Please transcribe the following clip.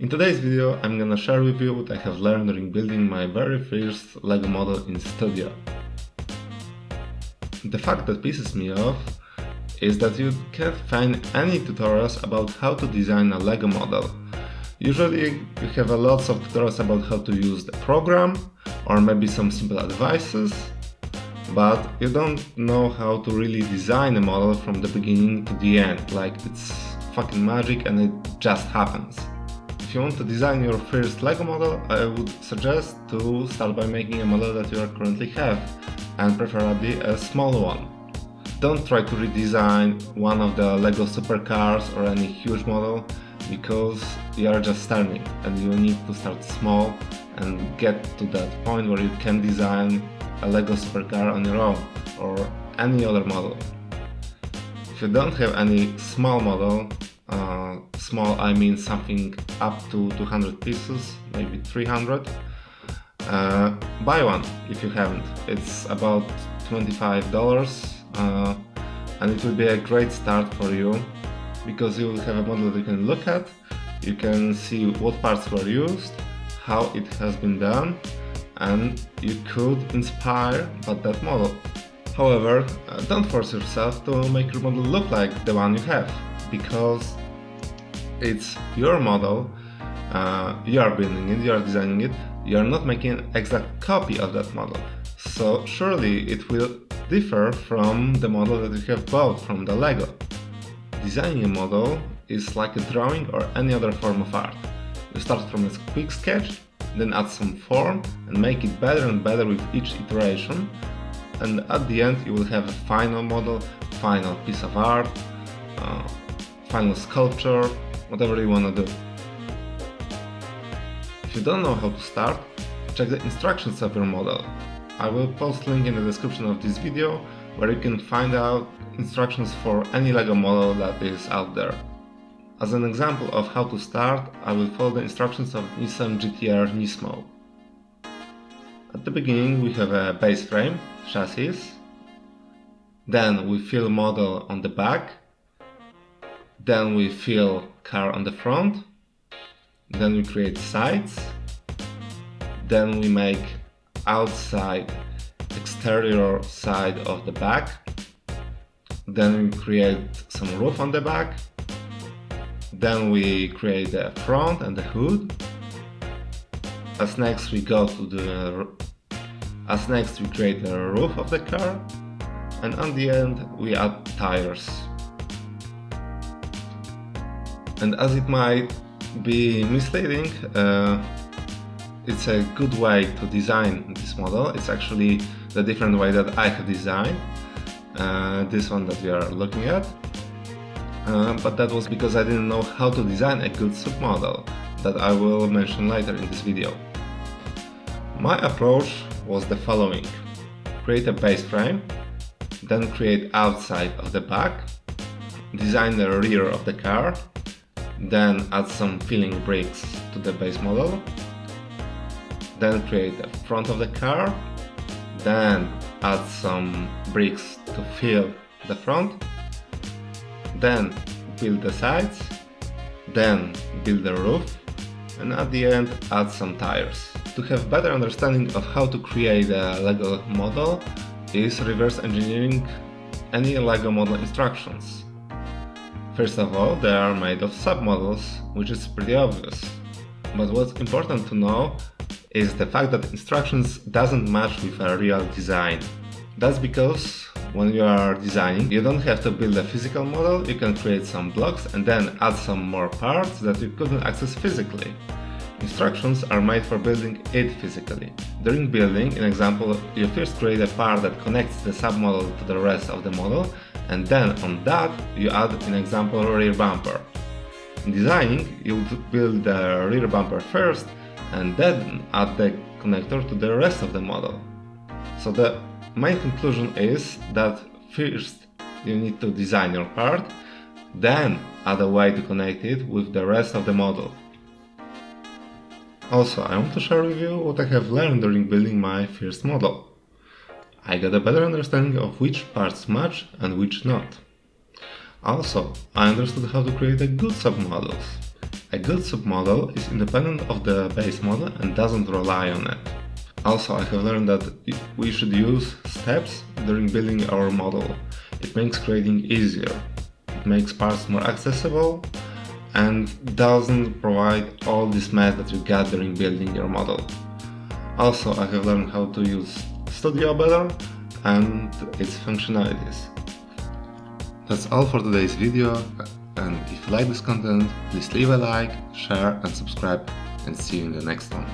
In today's video, I'm gonna share with you what I have learned during building my very first LEGO model in Studio. The fact that pisses me off is that you can't find any tutorials about how to design a LEGO model. Usually you have lots of tutorials about how to use the program or maybe some simple advices, but you don't know how to really design a model from the beginning to the end, like it's fucking magic and it just happens. If you want to design your first LEGO model, I would suggest to start by making a model that you currently have, and preferably a small one. Don't try to redesign one of the LEGO supercars or any huge model, because you are just starting and you need to start small and get to that point where you can design a LEGO supercar on your own or any other model. If you don't have any small model, small I mean something up to 200 pieces, maybe 300, buy one if you haven't. It's about $25 and it will be a great start for you, because you will have a model that you can look at, you can see what parts were used, how it has been done, and you could inspire by that model. However, don't force yourself to make your model look like the one you have, because it's your model, you are building it, you are designing it, you are not making an exact copy of that model. So surely it will differ from the model that you have bought from the LEGO. Designing a model is like a drawing or any other form of art. You start from a quick sketch, then add some form and make it better and better with each iteration, and at the end you will have a final model, final piece of art, final sculpture, whatever you want to do. If you don't know how to start, check the instructions of your model. I will post link in the description of this video where you can find out instructions for any LEGO model that is out there. As an example of how to start, I will follow the instructions of Nissan GT-R Nismo. At the beginning we have a base frame, chassis, then we fill model on the back, then we fill car on the front, then we create sides, then we make outside exterior side of the back, then we create some roof on the back, then we create the front and the hood. As next we create the roof of the car, and on the end we add tires. And as it might be misleading, it's a good way to design this model. It's actually the different way that I have designed this one that we are looking at, but that was because I didn't know how to design a good submodel that I will mention later in this video. My approach was the following: create a base frame, then create outside of the back, design the rear of the car, then add some filling bricks to the base model, then create the front of the car, then add some bricks to fill the front, then build the sides, then build the roof, and at the end add some tires. To have better understanding of how to create a LEGO model is reverse engineering any LEGO model instructions. First of all, they are made of submodels, which is pretty obvious. But what's important to know is the fact that instructions doesn't match with a real design. That's because when you are designing, you don't have to build a physical model, you can create some blocks and then add some more parts that you couldn't access physically. Instructions are made for building it physically. During building, in example, you first create a part that connects the submodel to the rest of the model, and then on that you add, in example, rear bumper. In designing, you would build the rear bumper first and then add the connector to the rest of the model. So the main conclusion is that first you need to design your part, then add a way to connect it with the rest of the model. Also, I want to share with you what I have learned during building my first model. I got a better understanding of which parts match and which not. Also, I understood how to create a good submodels, A good submodel is independent of the base model and doesn't rely on it. Also, I have learned that we should use steps during building our model. It makes creating easier, it makes parts more accessible, and doesn't provide all this mess that you get during building your model. Also, I have learned how to use Studio better and its functionalities. That's all for today's video, and if you like this content, please leave a like, share and subscribe, and see you in the next one.